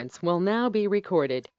conference will now be recorded.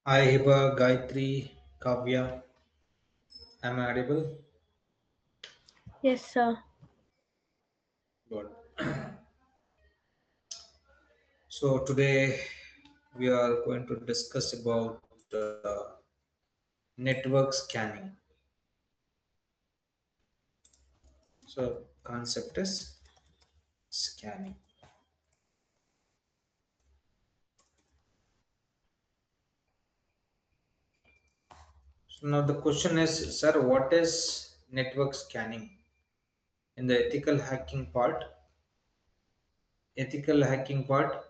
Hi Hiba, Gayatri, Kavya. Am I audible? Yes, sir. Good. So today we are going to discuss about network scanning. So concept is scanning. So now the question is, sir, what is network scanning? In the ethical hacking part,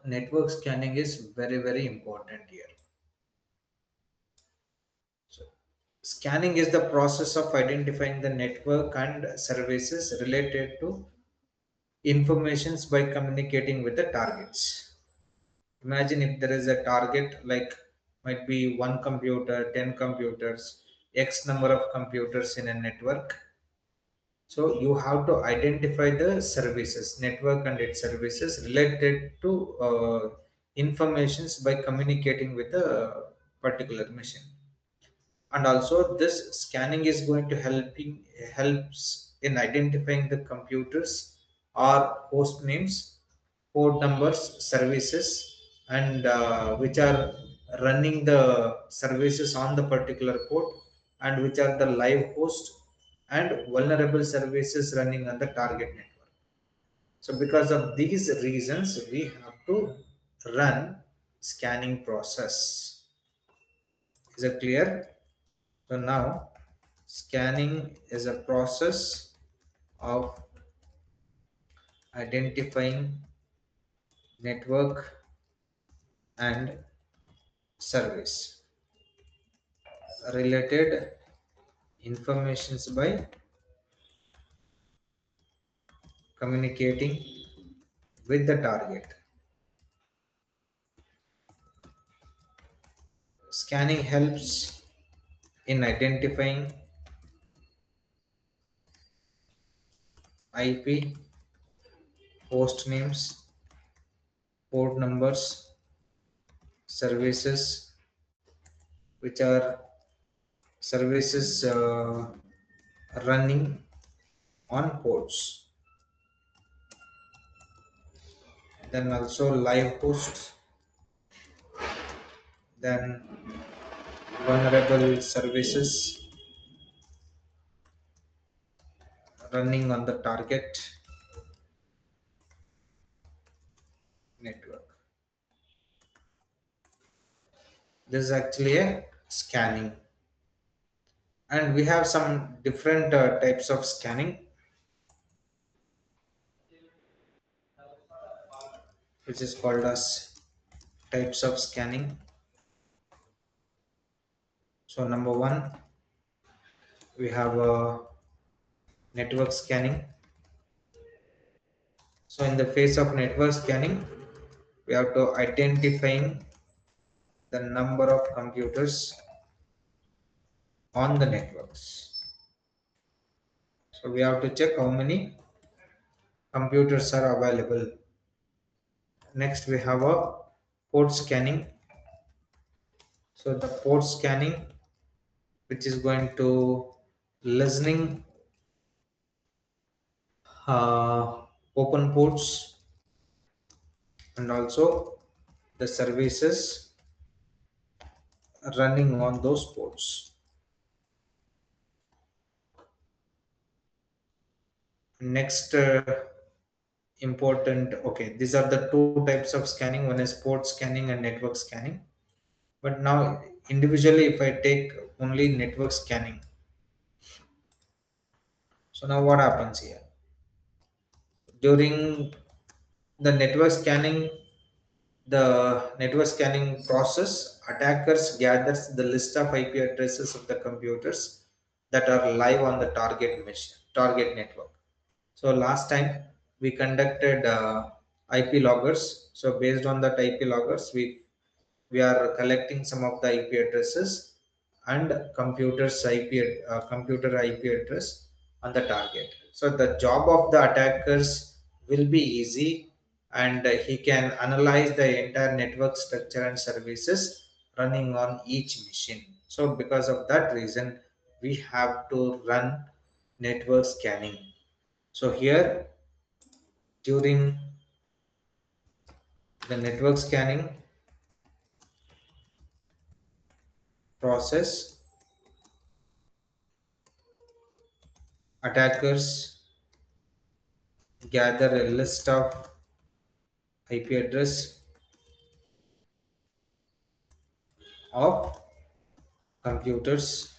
network scanning is very important here. So scanning is the process of identifying the network and services related to informations by communicating with the targets. Imagine if there is a target like might be one computer, 10 computers, X number of computers in a network. So you have to identify the services, network and its services related to informations by communicating with a particular machine. And also this scanning is going to helps in identifying the computers or host names, port numbers, services, and which are running the services on the particular port, and which are the live host and vulnerable services running on the target network. So because of these reasons we have to run scanning process. Is it clear? So now scanning is a process of identifying network and service related informations by communicating with the target. Scanning helps in identifying IP, host names, port numbers, services, which are services running on ports. Then also live hosts, then vulnerable services running on the target network. This is actually a scanning, and we have some different types of scanning, which is called as types of scanning. So number one, we have network scanning. So in the phase of network scanning, we have to identifying the number of computers on the networks. So we have to check how many computers are available. Next we have a port scanning. So the port scanning, which is going to listening open ports, and also the services running on those ports. Next important, okay, these are the two types of scanning. One is port scanning and network scanning. But now individually, if I take only network scanning, so now what happens here during the network scanning process, attackers gathers the list of IP addresses of the computers that are live on the target network. So last time we conducted IP loggers. So based on that IP loggers, we are collecting some of the IP addresses and computer IP address on the target. So the job of the attackers will be easy, and he can analyze the entire network structure and services running on each machine. So because of that reason, we have to run network scanning. So here, during the network scanning process, attackers gather a list of IP address of computers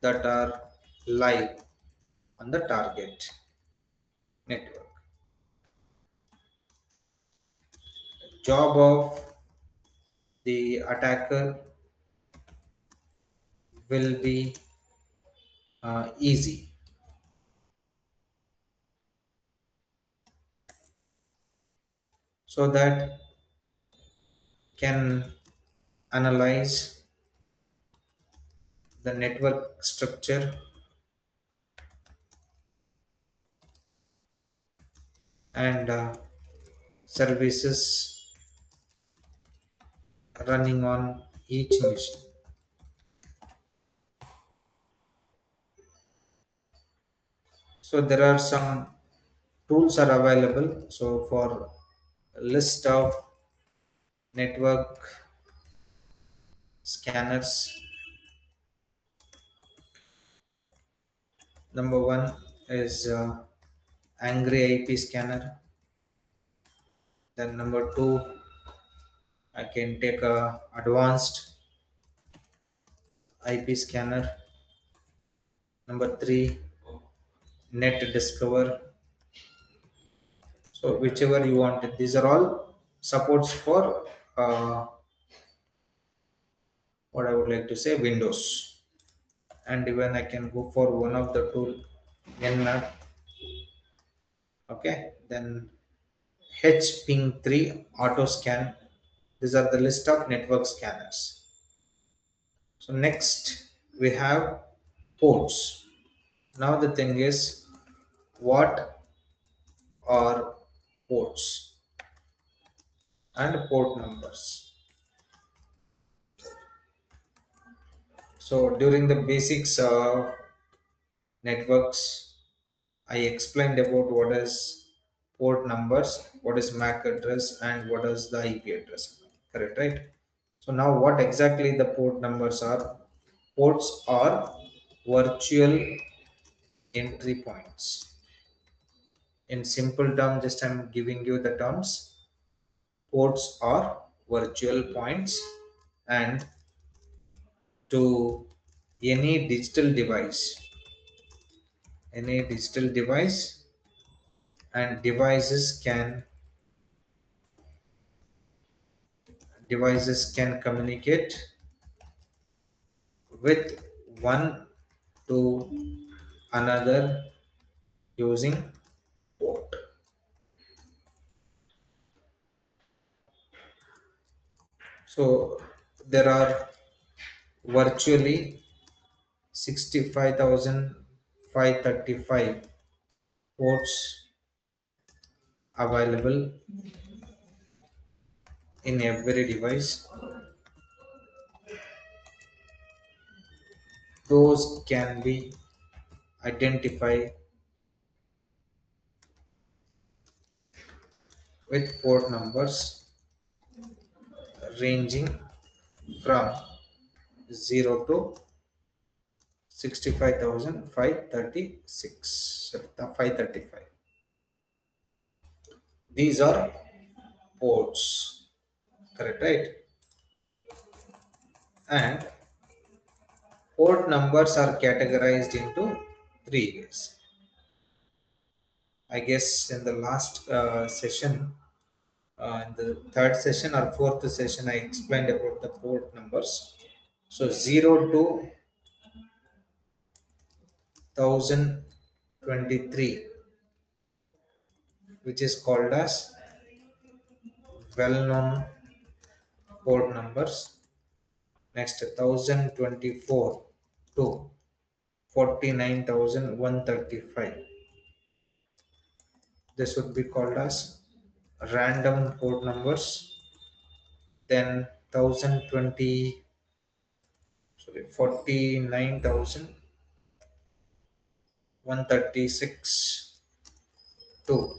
that are live on the target network. Job of the attacker will be easy. So that can analyze the network structure and services running on each machine. So there are some tools are available. So for list of network scanners, number one is Angry IP scanner. Then number two, I can take a advanced IP scanner. Number three, Net Discover. So whichever you want. These are all supports for what I would like to say Windows. And even I can go for one of the tool NMAP. Okay, then HPing 3 auto scan. These are the list of network scanners. So next we have ports. Now the thing is, what are ports and port numbers? So during the basics networks, I explained about what is port numbers, what is MAC address, and what is the IP address. Correct, right? So now what exactly the port numbers are? Ports are virtual entry points. In simple terms, just I'm giving you the terms. Ports are virtual points, and to any digital device, any digital device, and devices can communicate with one to another using port. So there are virtually 65,535 ports available in every device. Those can be identified with port numbers ranging from 0 to 65,536, 535. These are ports, correct, right? And port numbers are categorized into three ways. I guess in the last session, in the third session or fourth session, I explained about the port numbers. So 0 to 1023, which is called as well-known port numbers. Next, 1024 to 49,135. This would be called as random port numbers. Then 1020, sorry, 49,136 to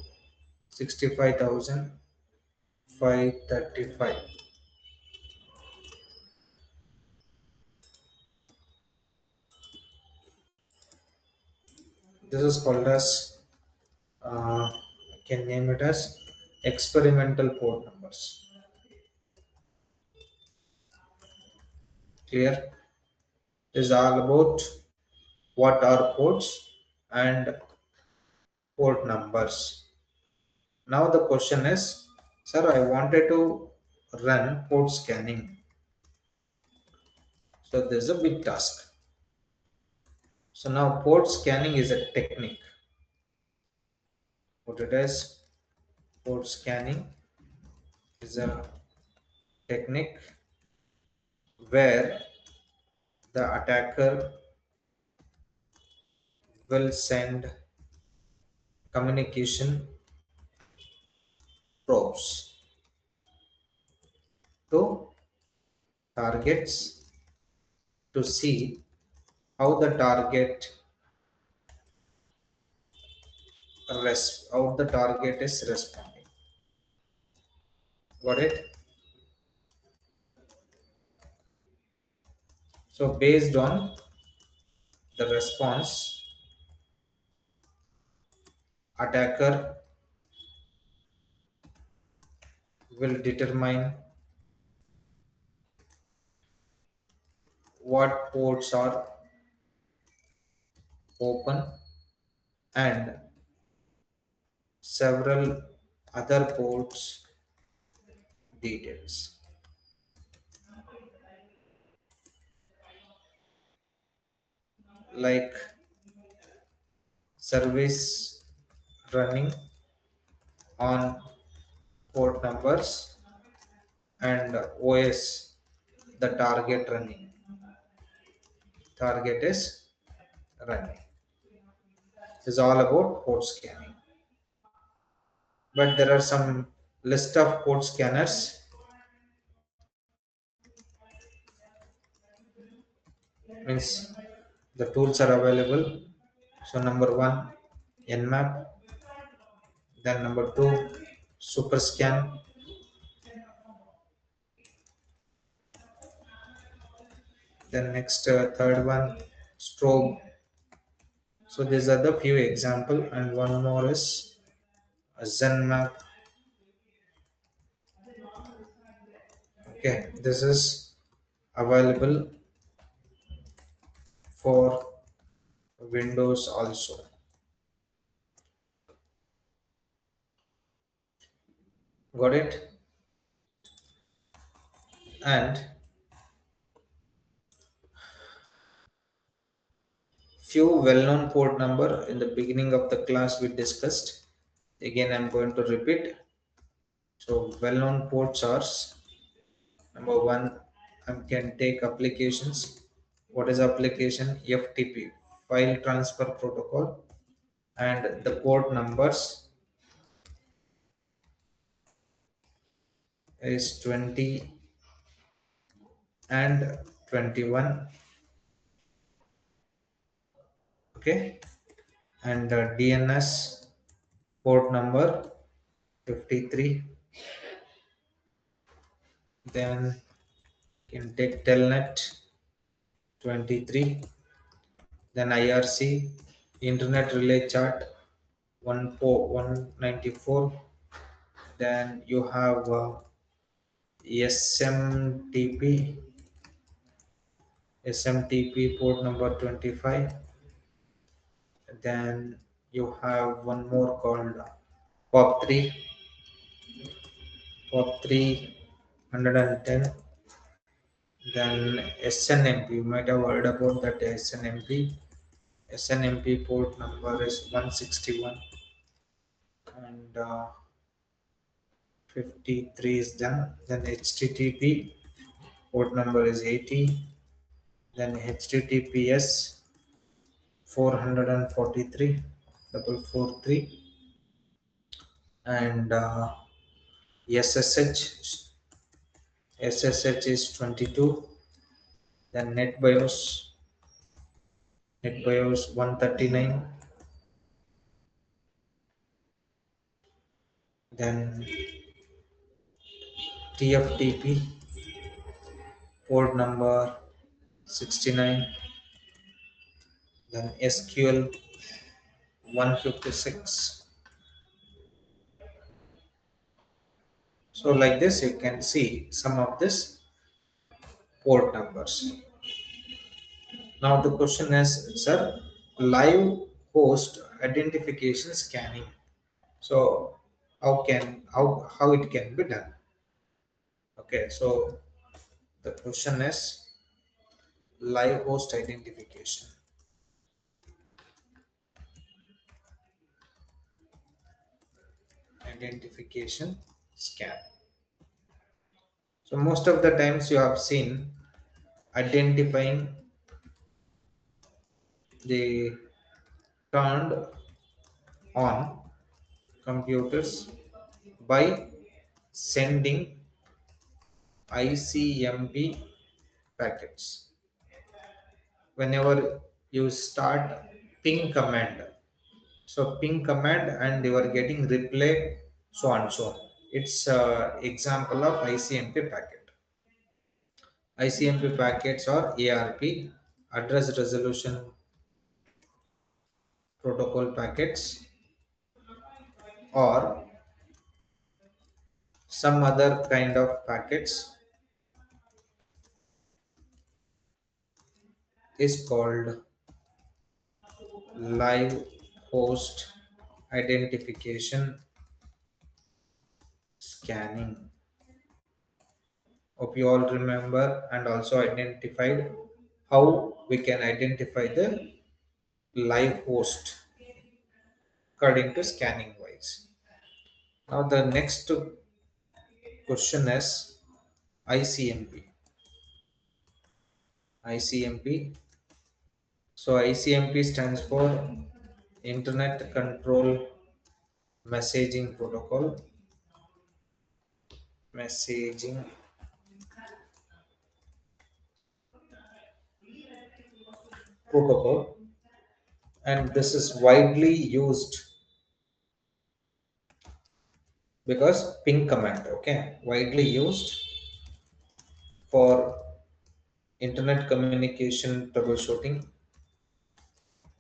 65,535. This is called as, I can name it as experimental port numbers. Clear? This is all about what are ports and port numbers. Now the question is, sir, I wanted to run port scanning. So this is a big task. So now port scanning is a technique. What it is? Port scanning is a technique where the attacker will send communication probes to targets to see how the how the target is responding. Got it? So based on the response, attacker will determine what ports are open and several other ports details, like service running on port numbers and OS, the target is running. This is all about port scanning. But there are some list of port scanners. Means the tools are available. So number one, Nmap. Then number two, Super Scan. Then next third one, Strobe. So these are the few example, and one more is Zenmap. Okay, this is available for Windows also. Got it? And few well-known port number in the beginning of the class we discussed. Again, I'm going to repeat. So well-known ports are number one. I can take applications. What is application? FTP, file transfer protocol, and the port numbers is 20 and 21. Okay, and DNS port number 53. Then can take telnet 23. Then IRC internet relay chart 194. Then you have SMTP SMTP port number 25. Then you have one more called POP3 POP3 110. Then SNMP, you might have heard about that. SNMP port number is 161, and 53 is done. Then HTTP port number is 80. Then HTTPS 443 443, and SSH SSH is 22, then NetBIOS 139, then TFTP port number 69, then SQL 156. So like this you can see some of this port numbers. Now the question is, sir, live host identification scanning. So how it can be done? Okay, so the question is live host identification scan. So most of the times you have seen identifying the turned on computers by sending ICMP packets. Whenever you start ping command, so ping command and you are getting replay, so on so on. It's example of ICMP packet. ICMP packets or ARP, address resolution protocol packets, or some other kind of packets is called live host identification scanning. Hope you all remember and also identified how we can identify the live host according to scanning wise. Now the next question is ICMP. ICMP. So ICMP stands for Internet Control Messaging Protocol. Messaging protocol, and this is widely used because ping command, okay, widely used for internet communication troubleshooting,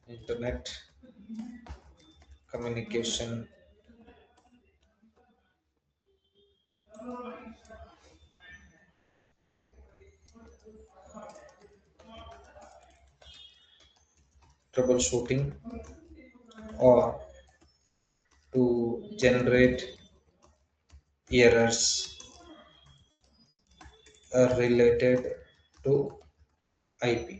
internet communication troubleshooting, or to generate errors related to IP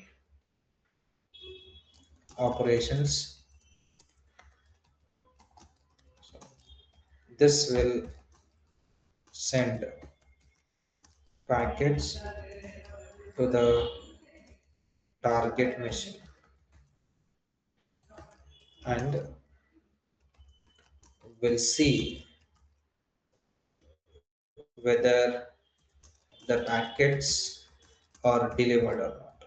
operations. This will send packets to the target machine and will see whether the packets are delivered or not.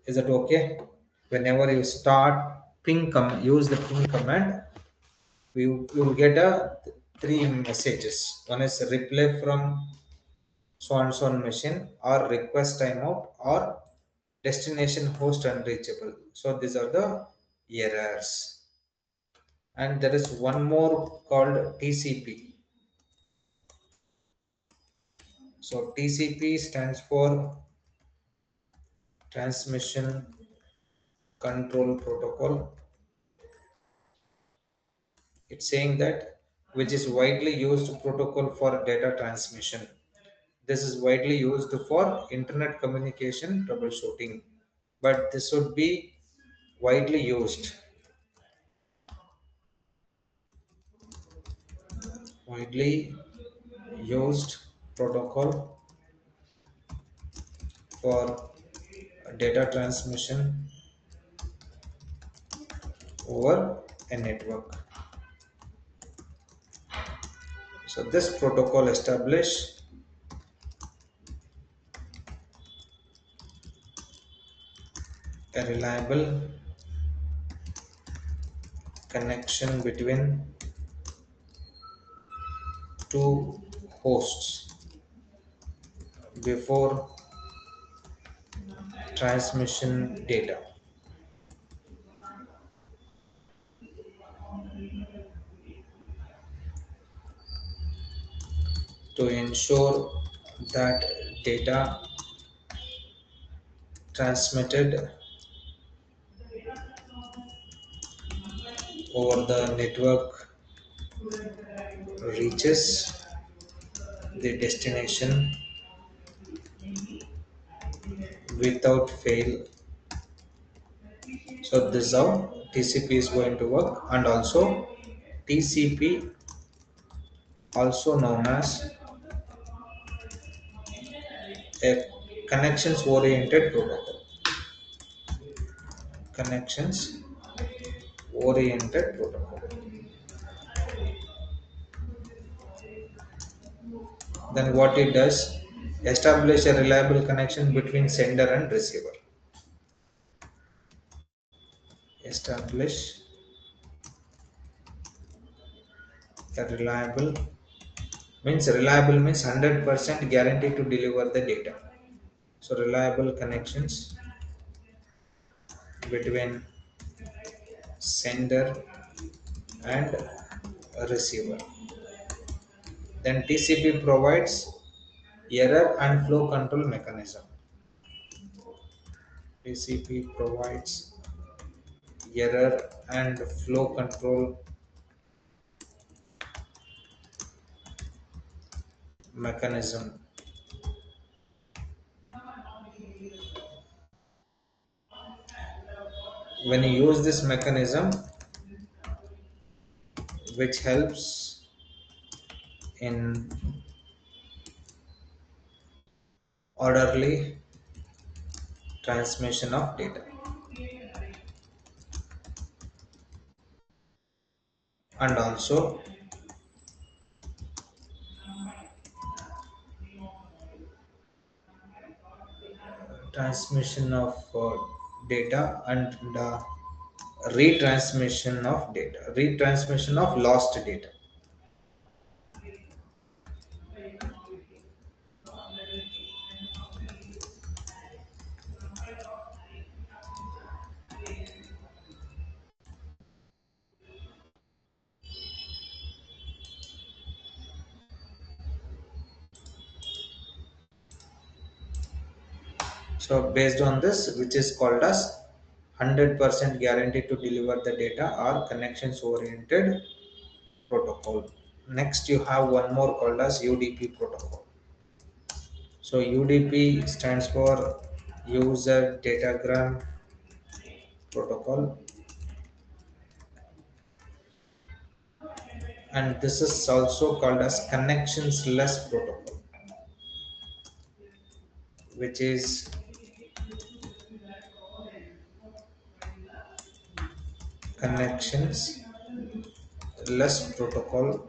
Is it okay? Whenever you start use the ping command, you will get a three messages. One is replay from so and so machine, or request timeout, or destination host unreachable. So these are the errors. And there is one more called TCP. So TCP stands for Transmission Control Protocol. It's saying that which is widely used protocol for data transmission. This is widely used for internet communication troubleshooting, but this would be widely widely used protocol for data transmission over a network. So this protocol establish a reliable connection between two hosts before transmission data to ensure that data transmitted over the network reaches the destination without fail. So this is how TCP is going to work, and also TCP, also known as a connections oriented protocol. Connections oriented protocol. Then what it does, establish a reliable connection between sender and receiver. Establish a reliable means 100% guarantee to deliver the data. So reliable connections between sender and receiver. Then TCP provides error and flow control mechanism. TCP provides error and flow control mechanism. When you use this mechanism, which helps in orderly transmission of data, and also transmission of data, and retransmission of lost data. So based on this, which is called as 100% guarantee to deliver the data or connections oriented protocol. Next you have one more called as UDP protocol. So UDP stands for user datagram protocol, and this is also called as connectionless protocol, which is connectionless protocol,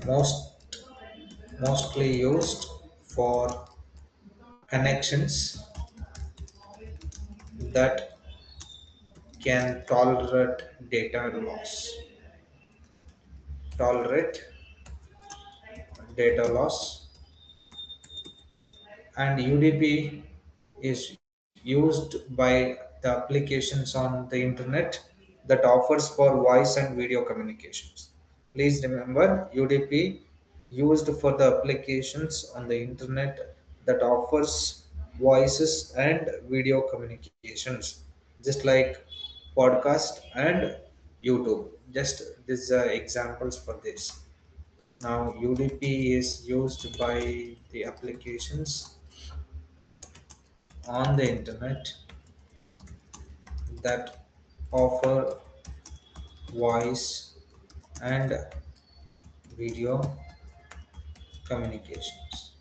most mostly used for connections that can tolerate data loss. And UDP is used by the applications on the internet that offers for voice and video communications. Please remember, UDP used for the applications on the internet that offers voices and video communications, just like podcast and YouTube. Just these are examples for this. Now UDP is used by the applications on the internet that offer voice and video communications,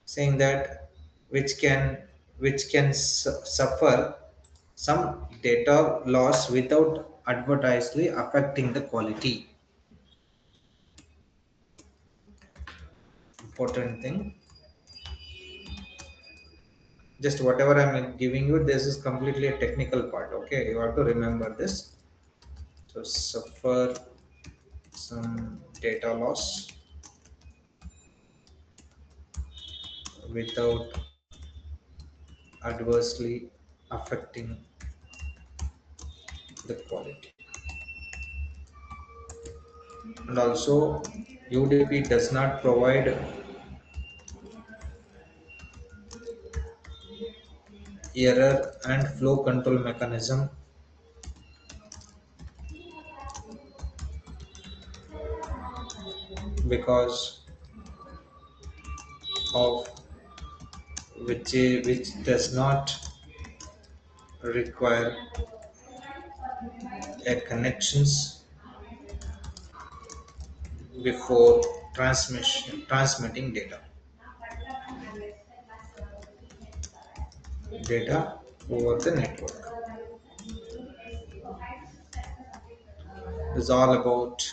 saying that which can suffer some data loss without advertisely affecting the quality. Important thing. Just whatever I'm giving you, this is completely a technical part. Okay, you have to remember this. So suffer some data loss without adversely affecting the quality. And also, UDP does not provide error and flow control mechanism because of which does not require a connections before transmitting data over the network. It's all about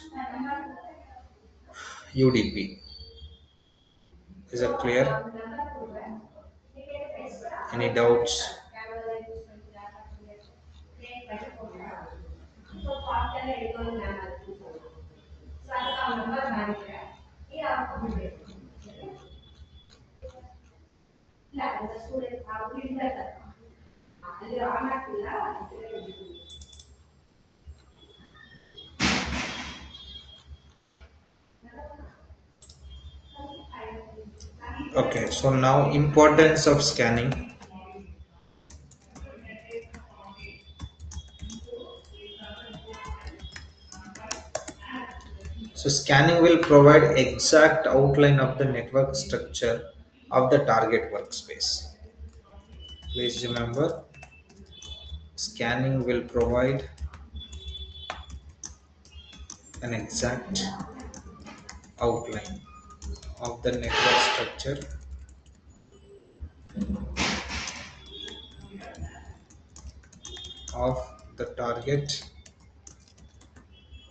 UDP. Is it clear? Any doubts? Okay, so now importance of scanning. So scanning will provide exact outline of the network structure of the target workspace. Please remember, scanning will provide an exact outline of the network structure of the target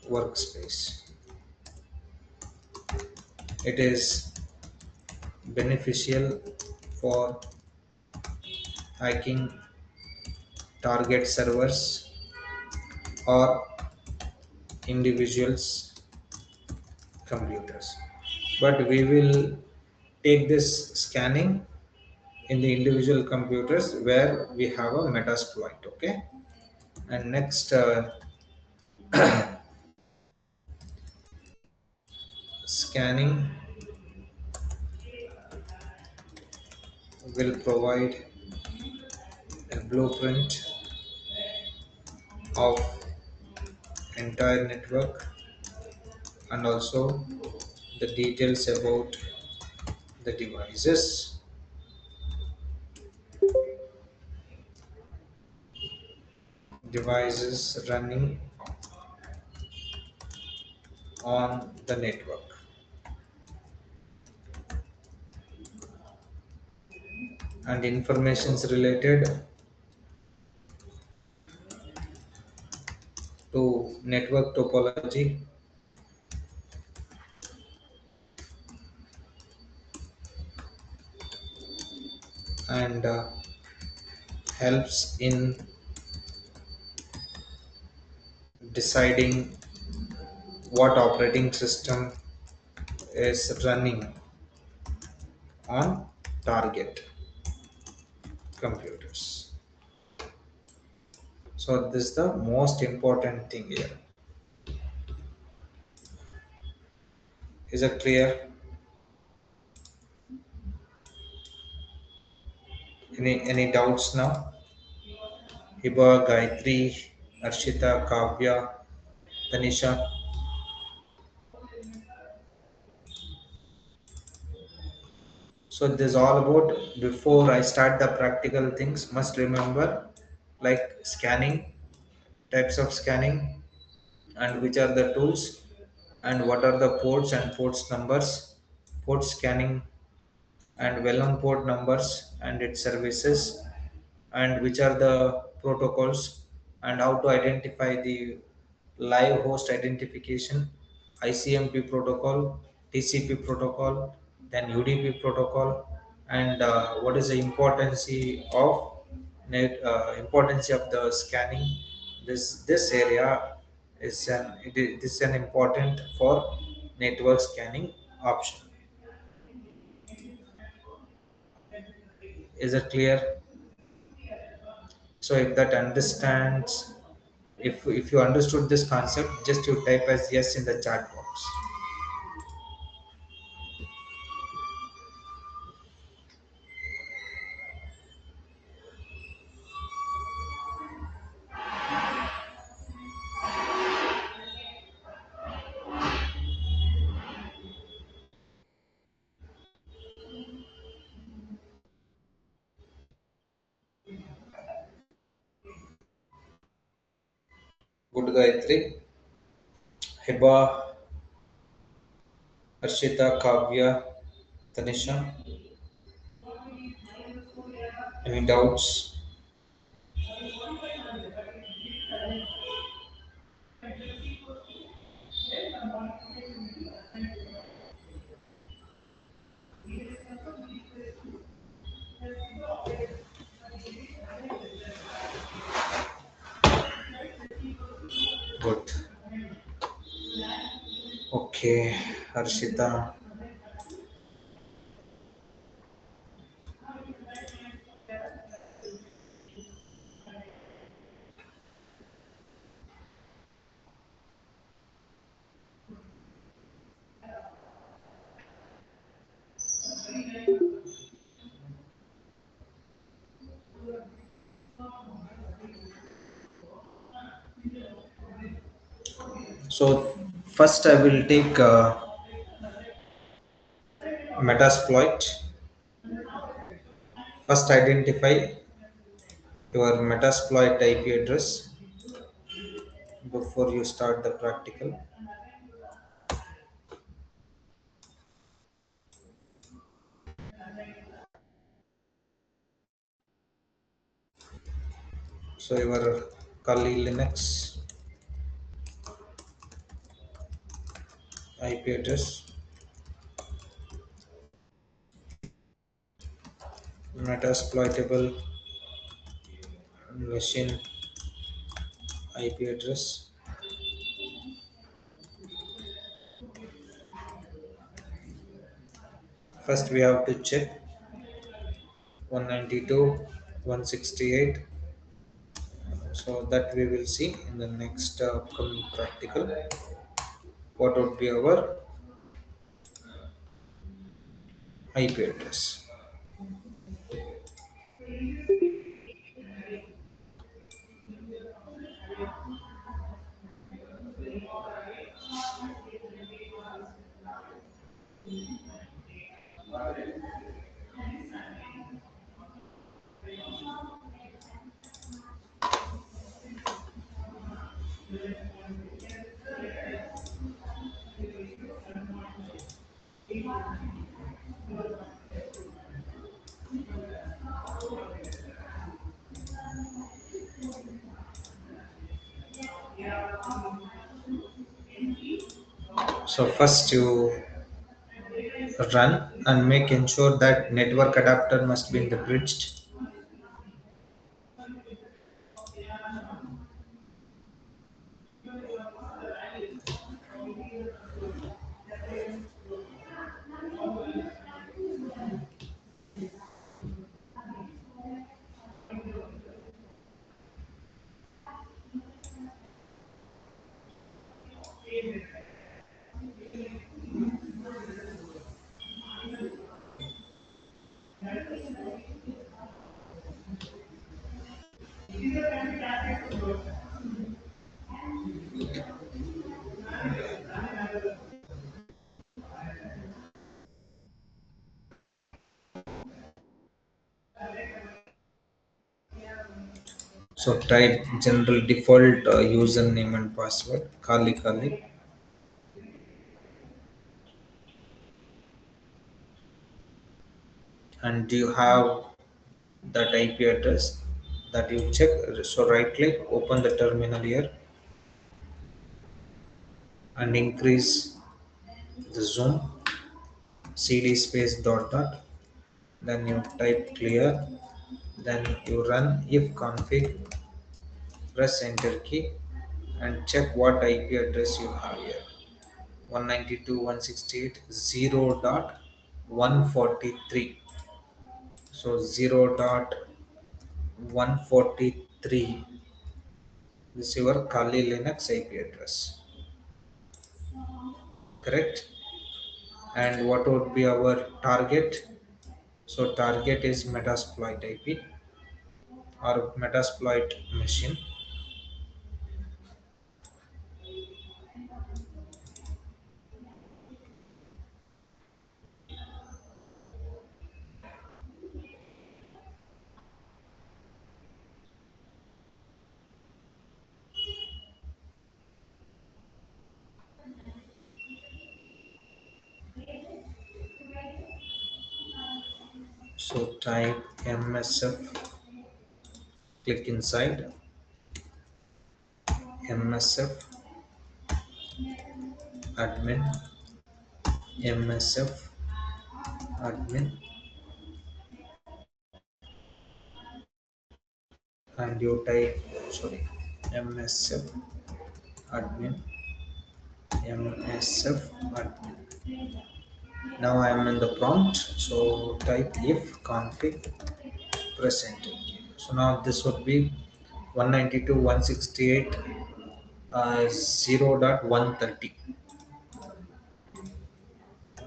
workspace. It is beneficial for hacking target servers or individuals' computers. But we will take this scanning in the individual computers where we have a metasploit. Okay, and next scanning will provide a blueprint of entire network and also the details about the devices running on the network and informations related to network topology and helps in deciding what operating system is running on target computers. So this is the most important thing here. Is it clear? Any doubts now? Hiba, Gayatri, Arshita, Kavya, Tanisha. So this is all about before I start the practical things must remember like scanning, types of scanning and which are the tools and what are the ports and ports numbers, port scanning and well-known port numbers and its services and which are the protocols and how to identify the live host identification, ICMP protocol, TCP protocol, then UDP protocol, and what is the importance of the scanning. This area this is an important for network scanning option. Is it clear? So if that understands, if you understood this concept, just you type as yes in the chat box. Good, Gayatri. Heba, Arshita, Kavya, Tanisha, any doubts? Good. Okay, Arshita. So first I will take Metasploit. First identify your Metasploit IP address before you start the practical. So your Kali Linux IP address, Metasploitable machine IP address. First we have to check 192.168. So that we will see in the next upcoming practical. What would be our IP address? So first you run and make ensure that network adapter must be in the bridged. So type general default username and password Kali Kali, and you have that IP address that you check. So right click, open the terminal here, and increase the zoom, cd space dot dot, then you type clear, then you run if config, press enter key, and check what IP address you have here. 192.168.0.143. So 0.143 is your Kali Linux IP address, correct? And what would be our target? So target is Metasploit IP or Metasploit machine. So type MSF, click inside MSF admin, MSF admin, and you type, sorry, MSF admin, MSF admin. Now I am in the prompt, so type if config, press enter. So now this would be 192.168 0.130.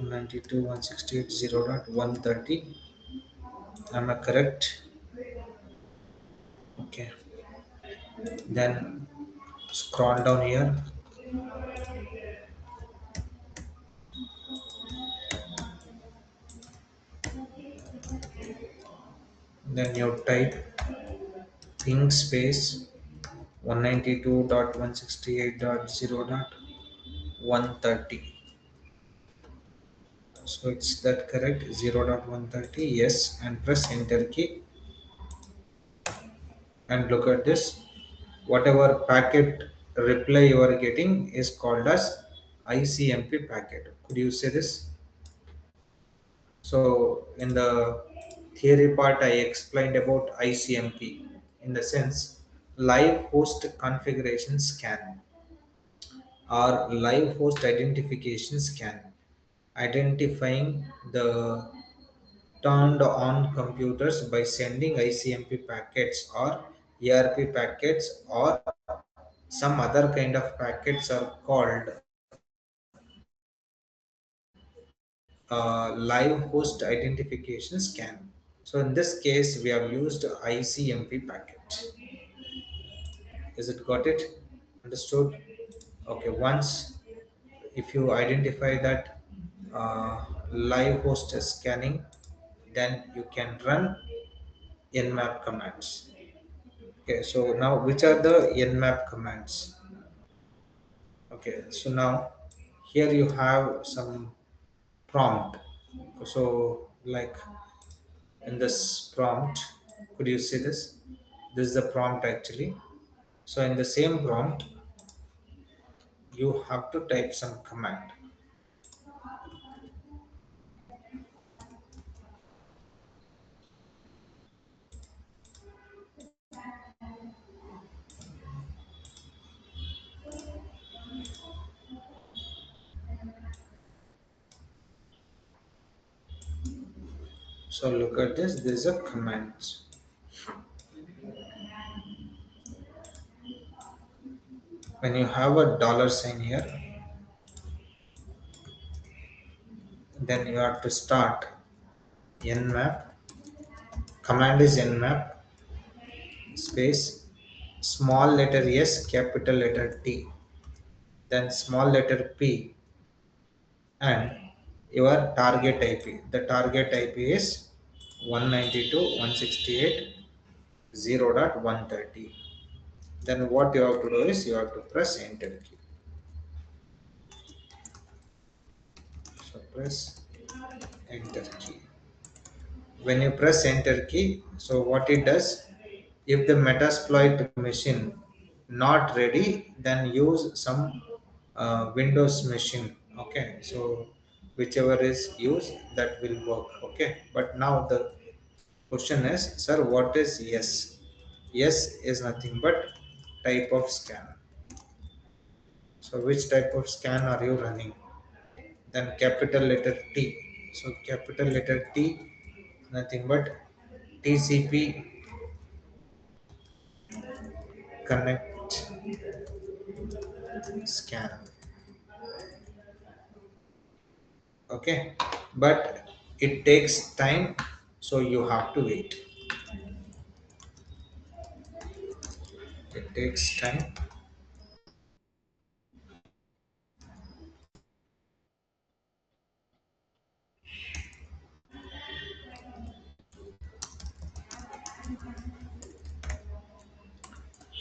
192.168 0.130. Am I correct? Okay. Then scroll down here. Then you type ping space 192.168.0.130. So it's that correct? 0.130. Yes, and press enter key, and look at this. Whatever packet reply you are getting is called as ICMP packet. Could you say this? So in the theory part, I explained about ICMP in the sense live host configuration scan or live host identification scan, identifying the turned on computers by sending ICMP packets or ERP packets or some other kind of packets are called live host identification scan. So in this case, we have used ICMP packet. Is it got it? Understood? Okay. Once if you identify that live host is scanning, then you can run nmap commands. Okay. So now which are the nmap commands? Okay. So now here you have some prompt. So like in this prompt, could you see this? This is the prompt actually. So in the same prompt, you have to type some command. So look at this. This is a command. When you have a dollar sign here, then you have to start nmap. Command is nmap space small letter S, capital letter T, then small letter P, and your target IP. The target IP is 192.168.0.130. Then what you have to do is you have to press enter key. So press enter key. When you press enter key, so what it does, if the Metasploit machine not ready, then use some Windows machine. Okay, so whichever is used, that will work. Okay, but now the question is, sir, what is yes? Yes is nothing but type of scan. So which type of scan are you running? Then capital letter T. So capital letter T, nothing but TCP connect scan. Okay, but it takes time, so you have to wait. It takes time.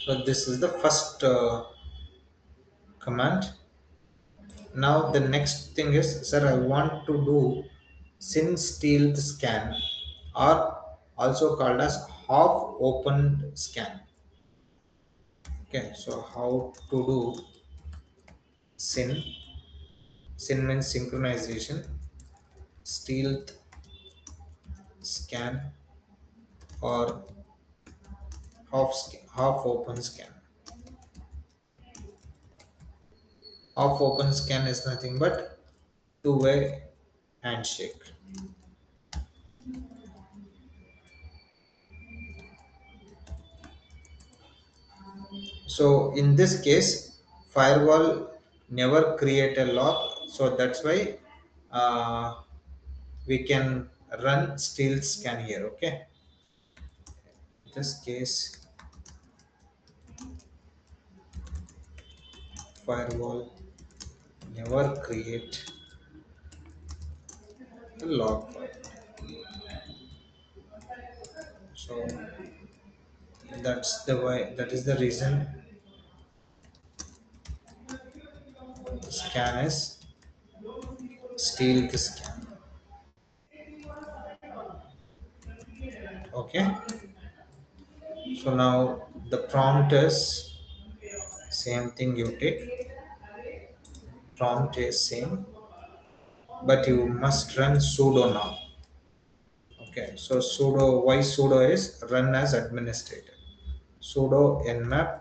So this is the first command. Now the next thing is, sir, I want to do sin stealth scan, or also called as half opened scan. Okay, so how to do sin? Sin means synchronization, stealth scan, or half open scan. Half open scan is nothing but two-way handshake. So in this case, firewall never create a lock. So that's why uh, we can run stealth scan here. Okay. In this case, firewall never create a lock. So that's the why. That is the reason scan is stealth scan. Okay. So now the prompt is same thing you take. Prompt is same, but you must run sudo now. Okay, so sudo, why sudo is run as administrator. Sudo nmap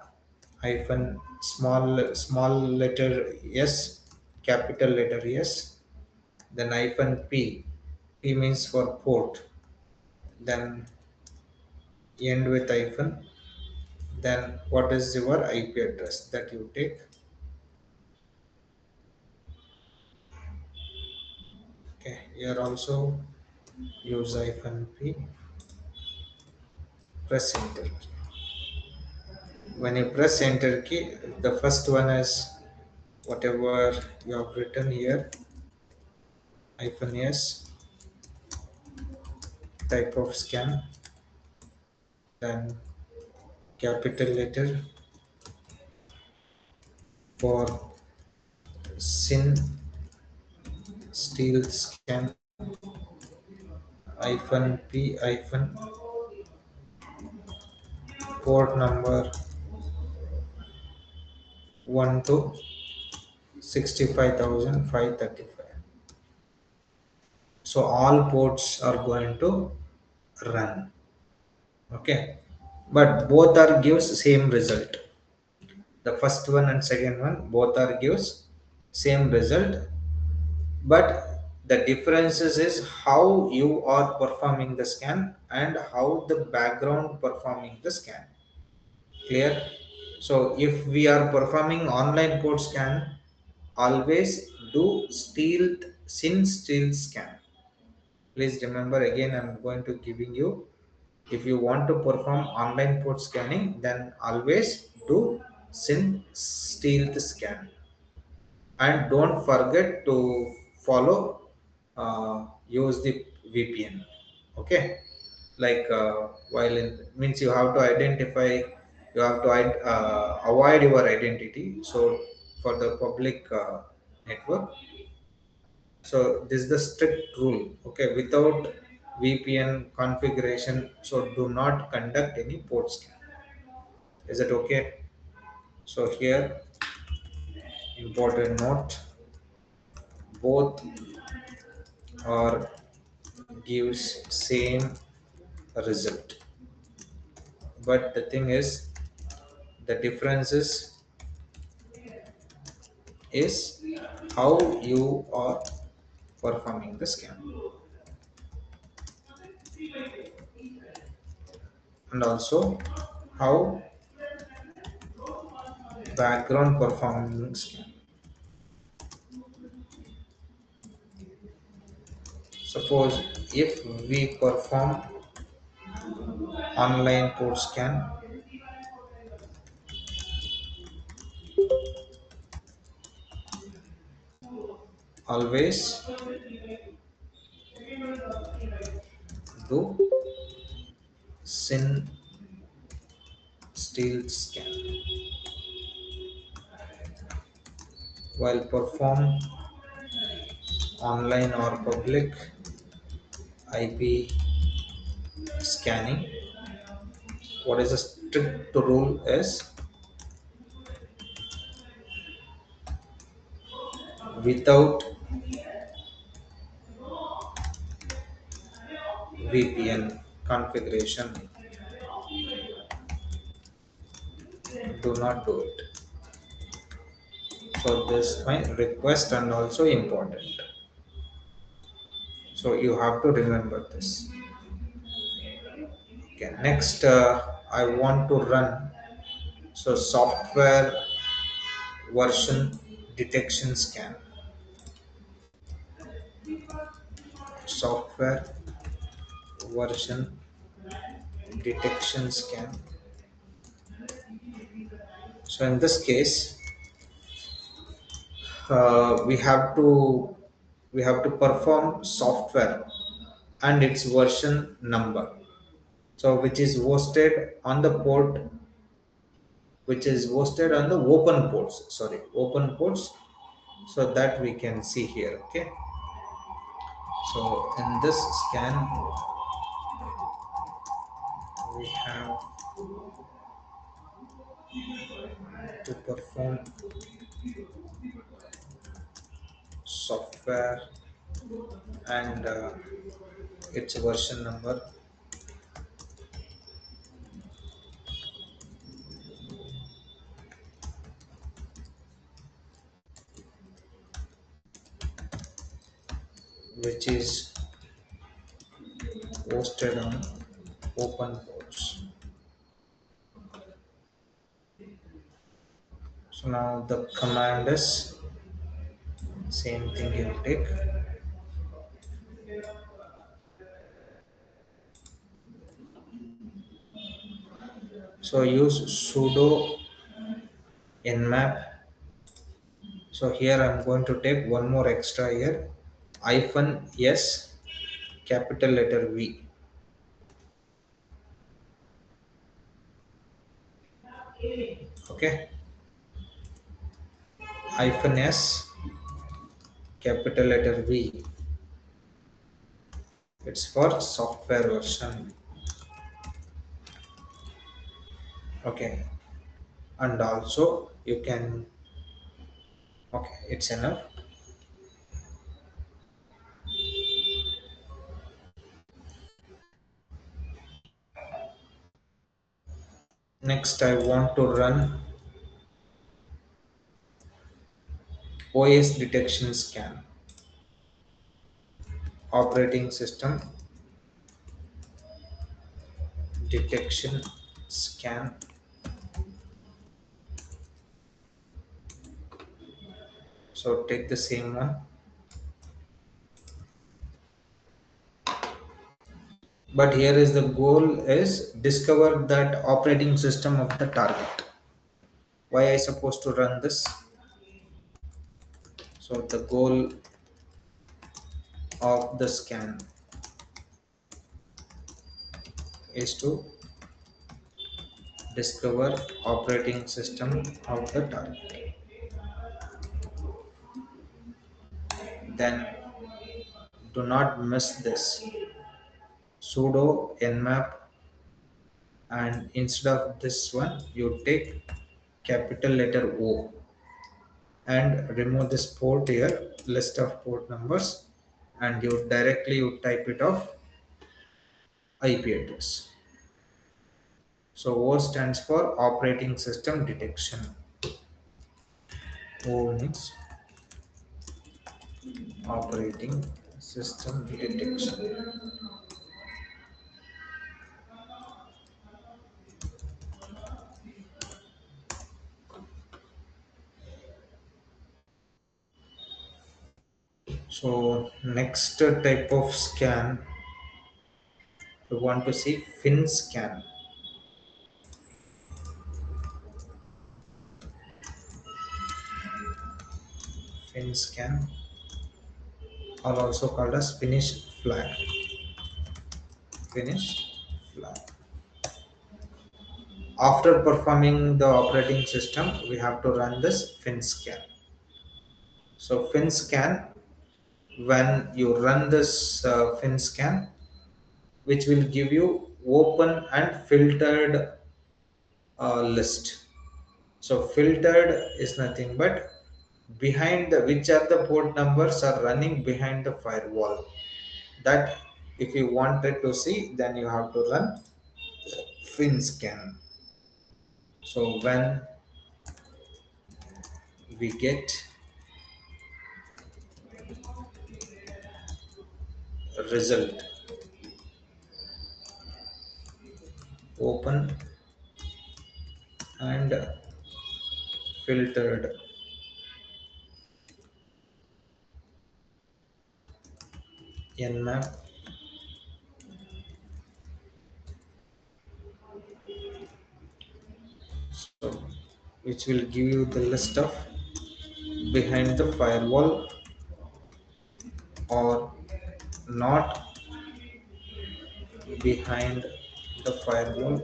hyphen small letter s, capital letter s, then hyphen p. P means for port. Then end with hyphen. Then what is your IP address that you take? Okay, here also use hyphen p. Press enter key. When you press enter key, the first one is whatever you have written here, hyphen s, type of scan, then capital letter for sin steel scan, hyphen p hyphen port number 1 to 65,535. So all ports are going to run. Okay, but both are gives same result. The first one and second one both are gives same result, but the differences is how you are performing the scan and how the background performing the scan. Clear? So if we are performing online port scan, always do stealth sin stealth scan. Please remember, again I'm going to giving you, if you want to perform online port scanning, then always do sin stealth scan, and don't forget to follow, use the VPN. Okay, like while in means you have to identify, you have to avoid your identity. So for the public network, so this is the strict rule. Okay, without VPN configuration, so do not conduct any port scan. Is it okay? So here Important note, both are gives same result, but the thing is, the difference is how you are performing the scan, and also how background performing scan. Suppose if we perform online code scan, always do sin still scan while perform online or public IP scanning. What is a strict rule is without VPN configuration, do not do it. So this my request and also important. So you have to remember this. Okay, next I want to run so software version detection scan. Software version detection scan. So in this case, we have to perform software and its version number. So which is hosted on the port, which is hosted on the open ports. Sorry, open ports. So that we can see here. Okay. So in this scan, we have to perform software and its version number, which is hosted on open ports. So now the command is same thing you take. So use sudo nmap. So here I'm going to take one more extra here, hyphen s, capital letter V. Okay, hyphen s, capital letter V. It's for software version. Okay, and also you can. Okay, it's enough. Next, I want to run OS detection scan, operating system detection scan. So take the same one, but here is the goal is discover that operating system of the target. Why I supposed to run this? So the goal of the scan is to discover operating system of the target. Then do not miss this sudo nmap, and instead of this one you take capital letter O and remove this port here, list of port numbers, and you directly you type it of IP address. So O stands for operating system detection. O means operating system detection. So next type of scan, we want to see fin scan. Fin scan, or also called as finish flag. Finish flag. After performing the operating system, we have to run this fin scan. So fin scan, when you run this fin scan, which will give you open and filtered list. So filtered is nothing but behind the which are the port numbers are running behind the firewall. That if you wanted to see, then you have to run fin scan. So when we get result open and filtered nmap, so which will give you the list of behind the firewall or not behind the firewall,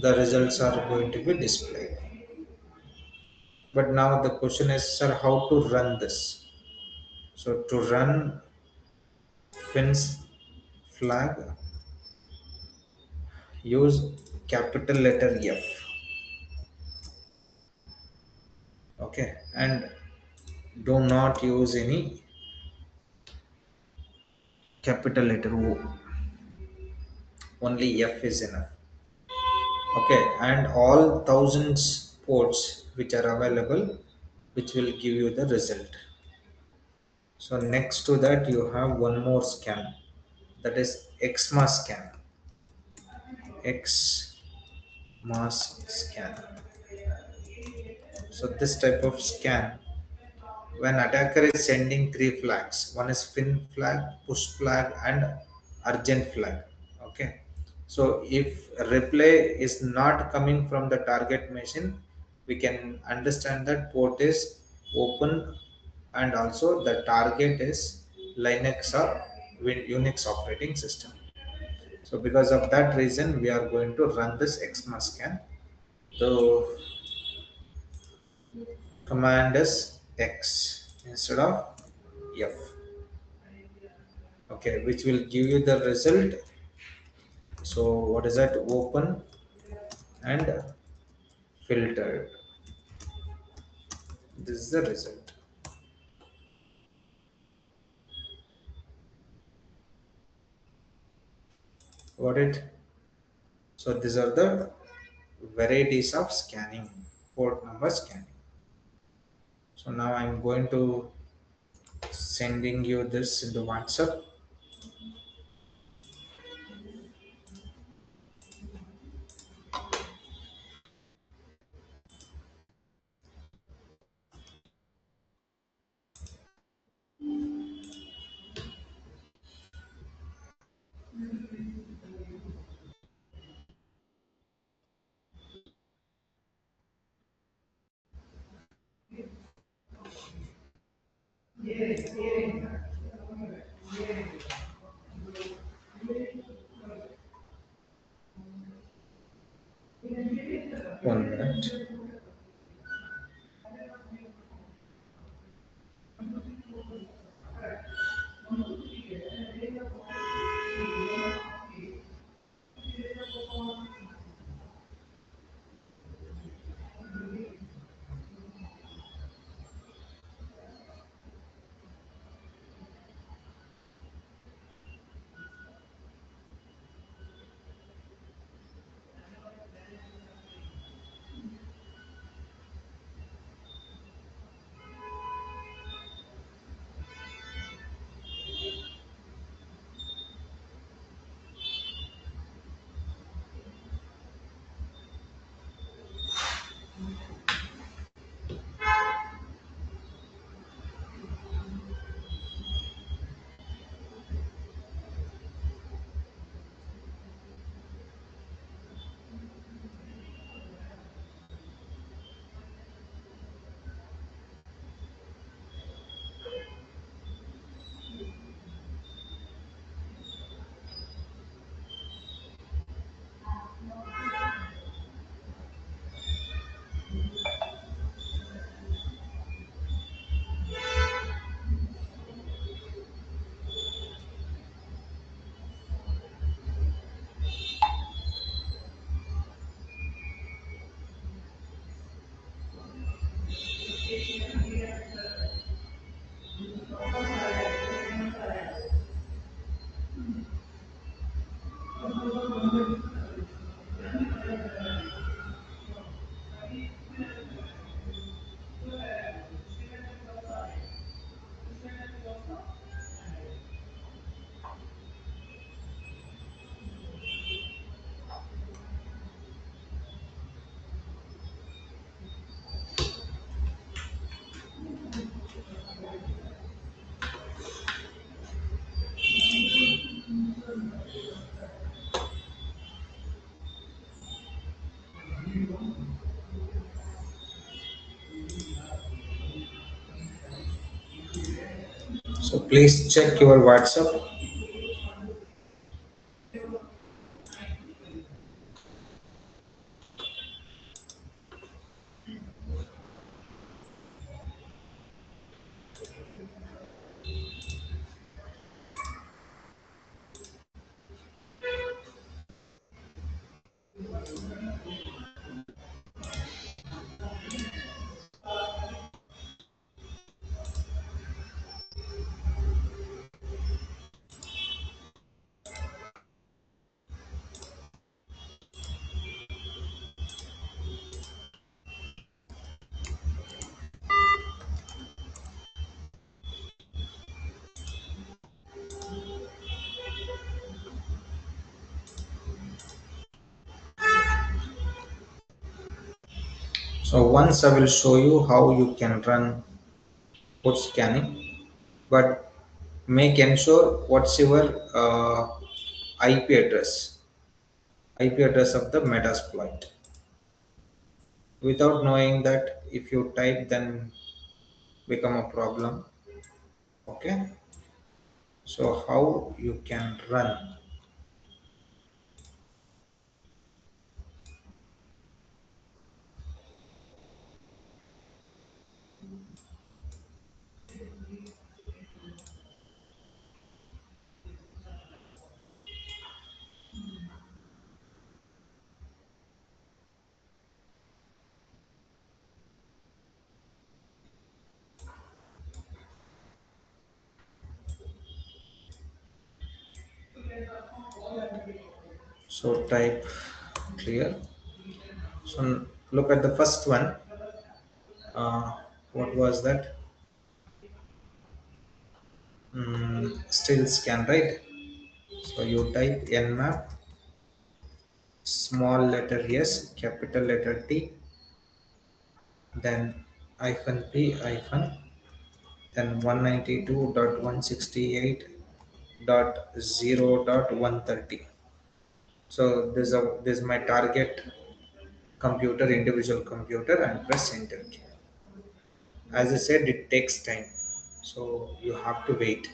the results are going to be displayed. But now the question is, sir, how to run this? So to run fins flag, use capital letter F. Okay, and do not use any capital letter O. Only F is enough. Okay, and all thousands ports which are available, which will give you the result. So next to that, you have one more scan, that is XMA scan. X mass scan. So this type of scan, when attacker is sending three flags, one is fin flag, push flag, and urgent flag. Okay. So if reply is not coming from the target machine, we can understand that port is open and also the target is Linux or Unix operating system. So because of that reason, we are going to run this XMA scan. So command is X instead of F. Okay, which will give you the result. So what is that? Open and filtered. This is the result. Got it? So these are the varieties of scanning, port number scanning. So now I'm going to sending you this into WhatsApp. One minute. So please check your WhatsApp. So once I will show you how you can run port scanning, but make ensure what's your IP address, IP address of the Metasploit. Without knowing that, if you type, then become a problem. Okay. So how you can run? So type clear. So look at the first one. Uh, what was that? Still scan, right? So you type nmap, small letter S, capital letter T, then hyphen P hyphen, then 192.168.0.130. So this is my target computer, individual computer, and press enter key. As I said, it takes time, so you have to wait.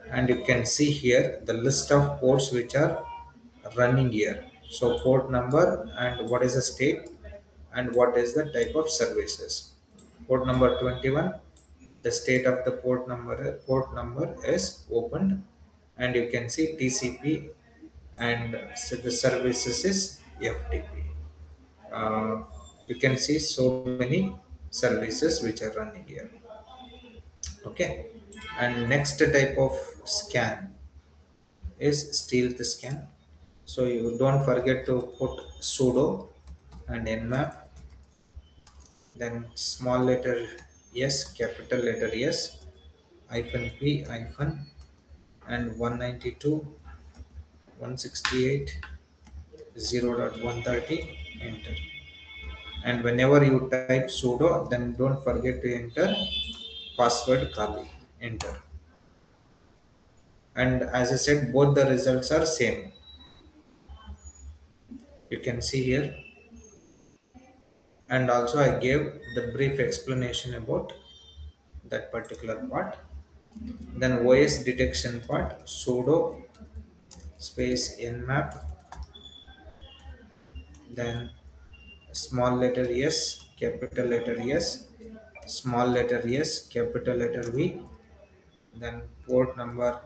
And you can see here the list of ports which are running here. So port number and what is the state and what is the type of services. Port number 21, the state of the port number is opened, and you can see TCP, and so the services is FTP. Uh, you can see so many services which are running here. Okay, and next type of scan is stealth scan. So you don't forget to put sudo and nmap, then small letter s, capital letter S, hyphen p hyphen, and 192.168.0.130, enter. And whenever you type sudo, then don't forget to enter password kali, enter. And as I said, both the results are same. You can see here. And also I gave the brief explanation about that particular part. Then OS detection part, sudo space nmap, then small letter S, capital letter S, small letter S, capital letter V, then port number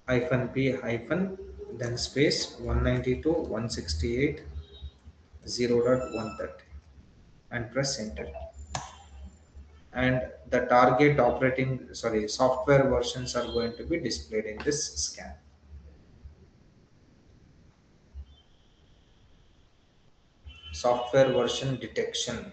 hyphen p hyphen, then space 192.168.0.130, and press enter. And the target software versions are going to be displayed in this scan. Software version detection.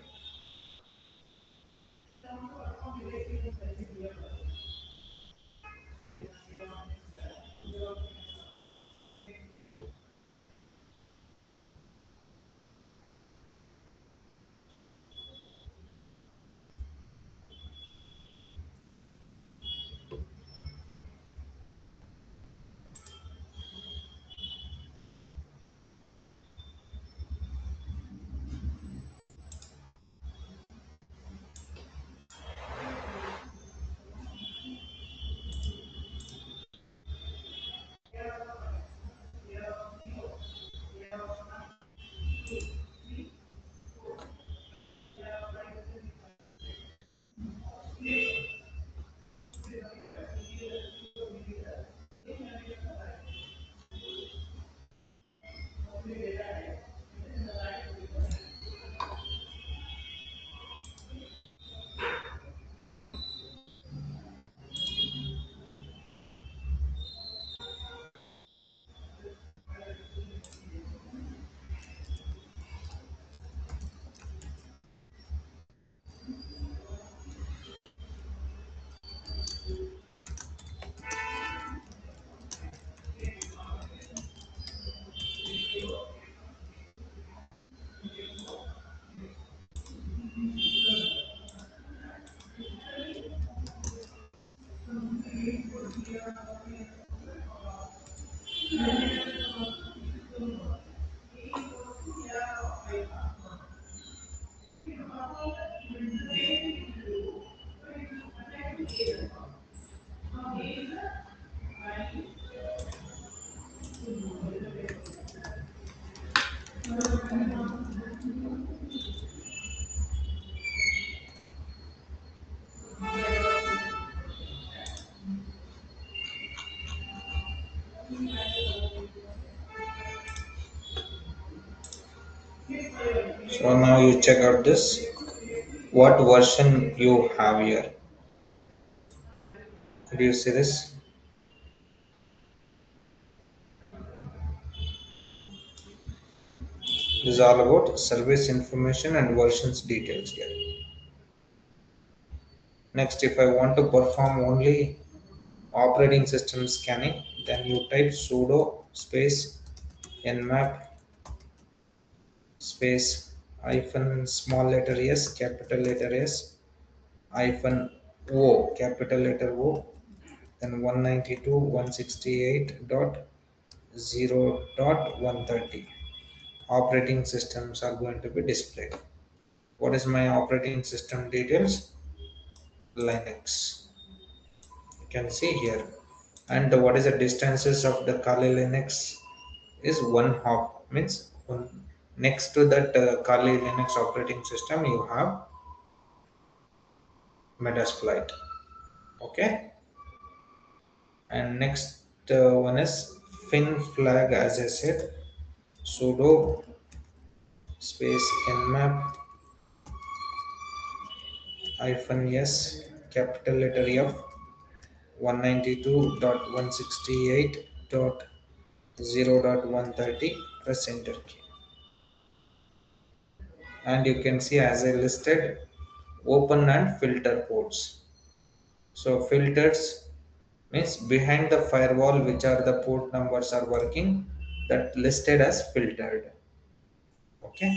So now you check out this. What version you have here? Could you see this? This is all about service information and versions details here. Next, if I want to perform only operating system scanning, then you type sudo space nmap space hyphen small letter s capital letter S hyphen o capital letter O, then 192.168.0.130 operating systems are going to be displayed. What is my operating system details? Linux. You can see here. And what is the distances of the Kali Linux is one hop, means one, next to that Kali Linux operating system you have Metasploit. Okay, and next one is fin flag, as I said, sudo space nmap hyphen s capital letter F 192.168.0.130, press enter key. And you can see, as I listed, open and filter ports. So filters means behind the firewall, which are the port numbers are working, that listed as filtered. Okay.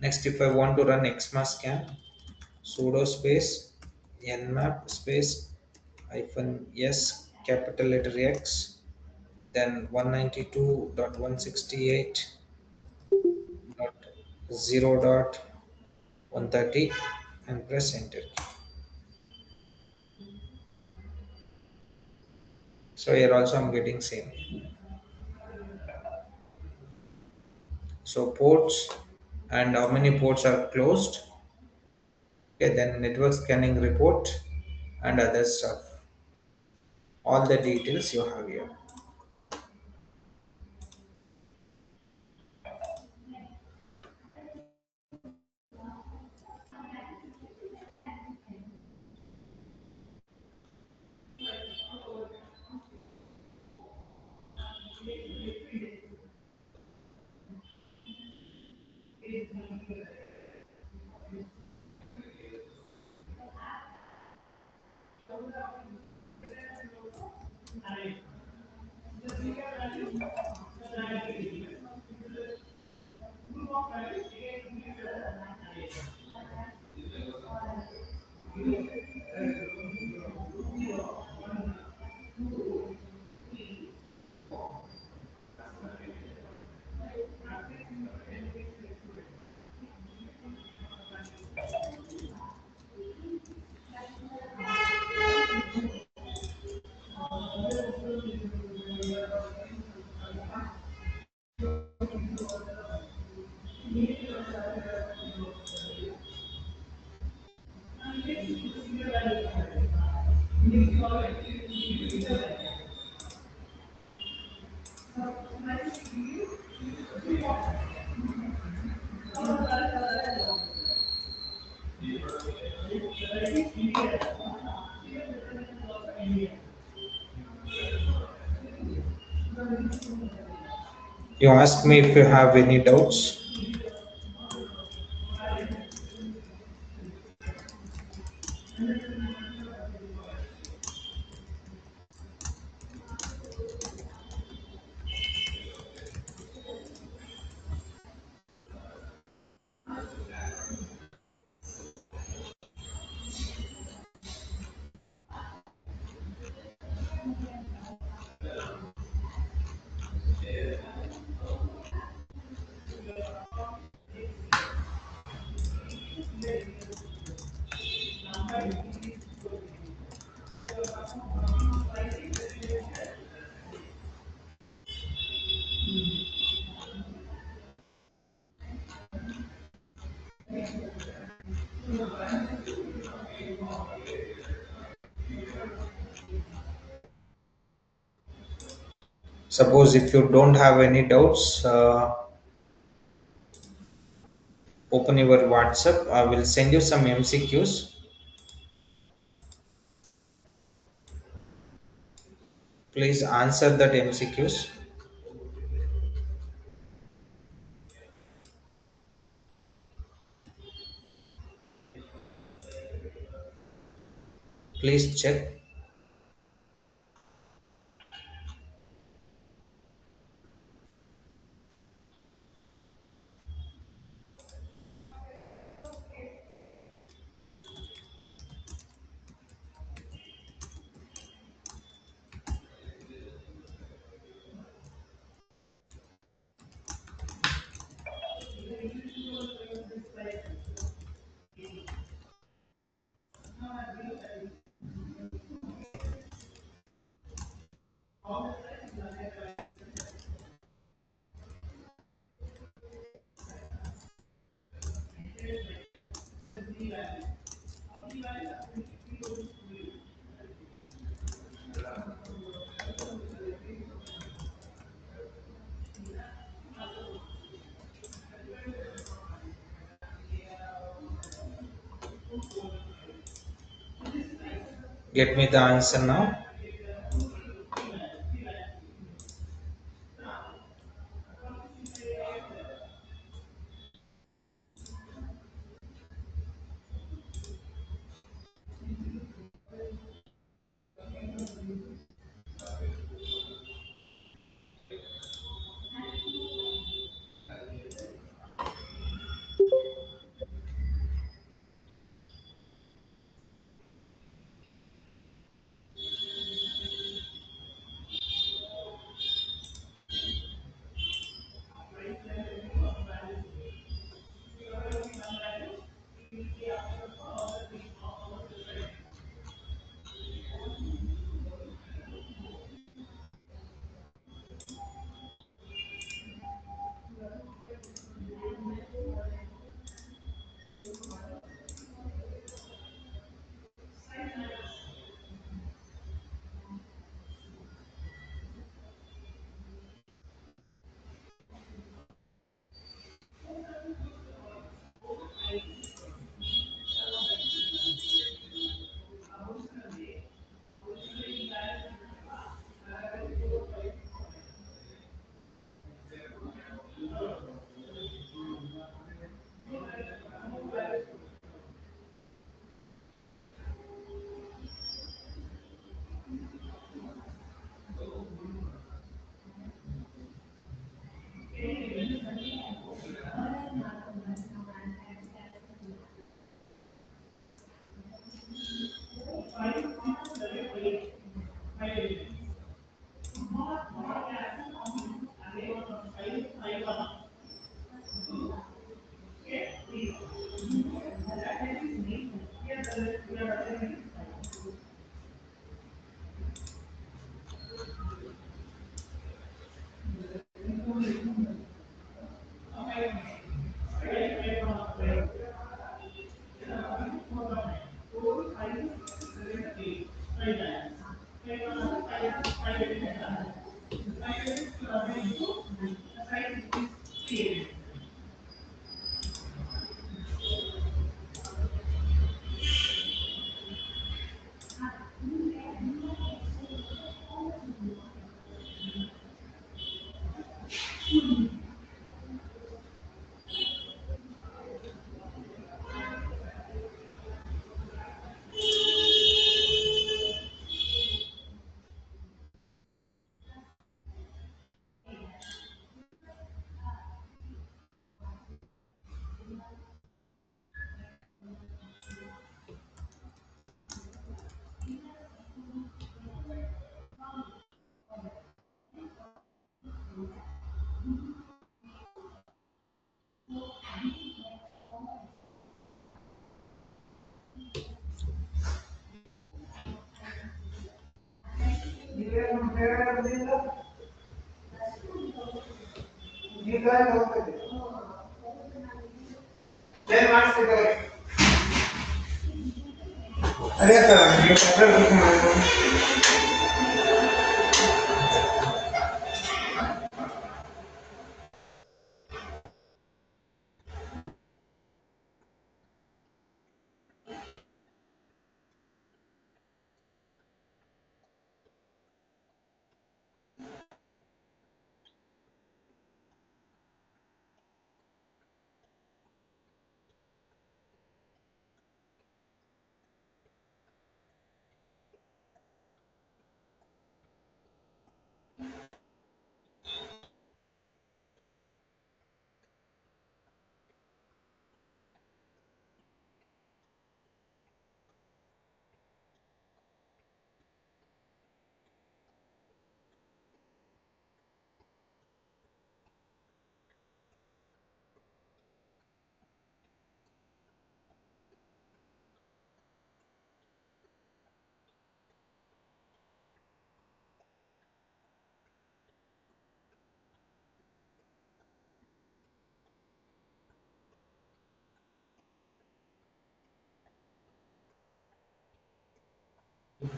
Next, if I want to run xmascan, sudo space nmap space hyphen s capital letter X, then 192.168.0.130, and press enter. So here also I'm getting same. So ports and how many ports are closed. Okay, then network scanning report and other stuff. All the details you have here. You ask me if you have any doubts. Suppose if you don't have any doubts, open your WhatsApp. I will send you some MCQs. Please answer that MCQs. Please check. Get me the answer now.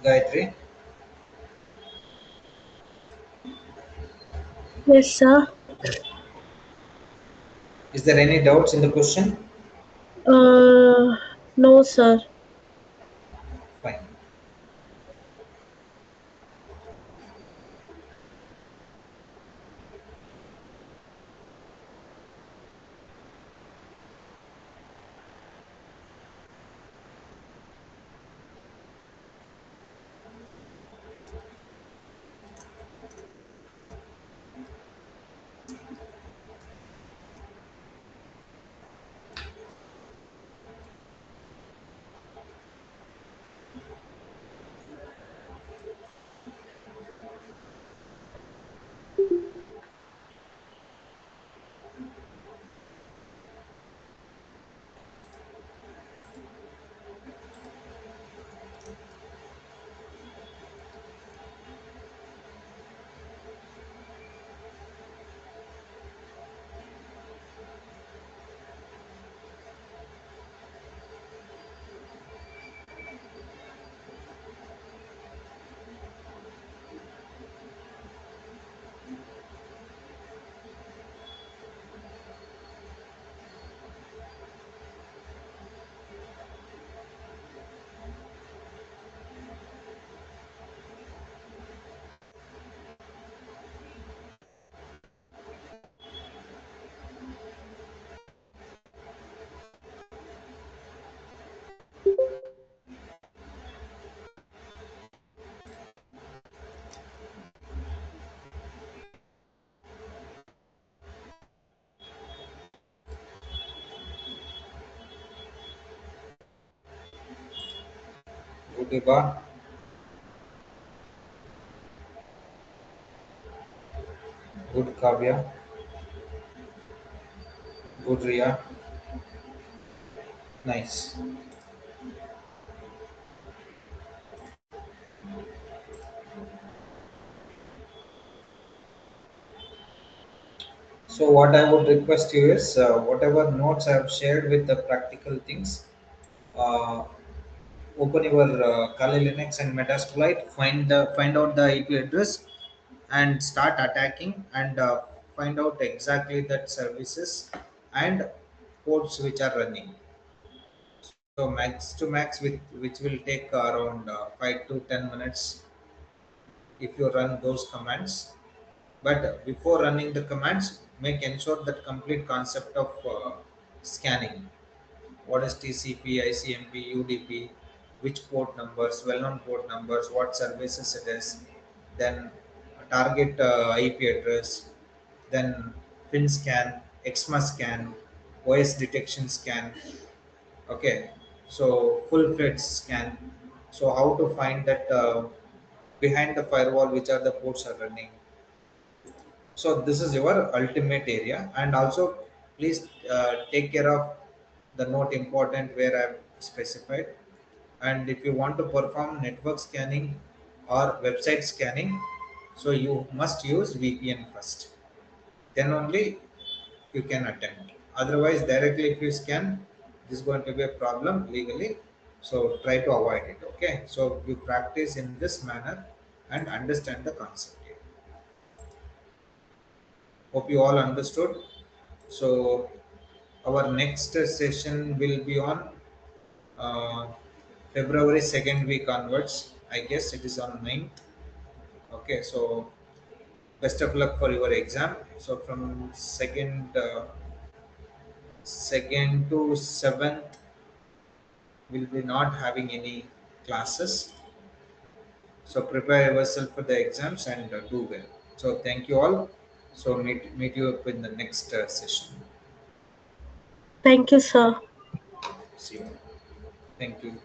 Gayatri, Yes, sir. is there any doubts in the question? Uh, no, sir. Fine. Good Iba, good Kavya, good Ria. Nice. So what I would request you is whatever notes I have shared with the practical things, uh, open your Kali Linux and Metasploit, find out the IP address and start attacking and find out exactly that services and ports which are running. So max to max, which will take around 5 to 10 minutes if you run those commands. But before running the commands, make ensure that complete concept of scanning. What is TCP, ICMP, UDP, which port numbers, well-known port numbers, what services it is, then target IP address, then pin scan, EXMA scan, OS detection scan. Okay, so full-fledged scan. So how to find that behind the firewall, which are the ports are running. So this is your ultimate area, and also please take care of the note important where I've specified. And if you want to perform network scanning or website scanning, so you must use VPN first. Then only you can attempt. Otherwise, directly if you scan, this is going to be a problem legally. So try to avoid it. Okay. So you practice in this manner and understand the concept here. Hope you all understood. So our next session will be on uh, February second week onwards. I guess it is on 9th. Okay. So best of luck for your exam. So from second to 7th will be not having any classes. So prepare yourself for the exams and do well. So thank you all. So meet you up in the next session. Thank you, sir. See you. Thank you.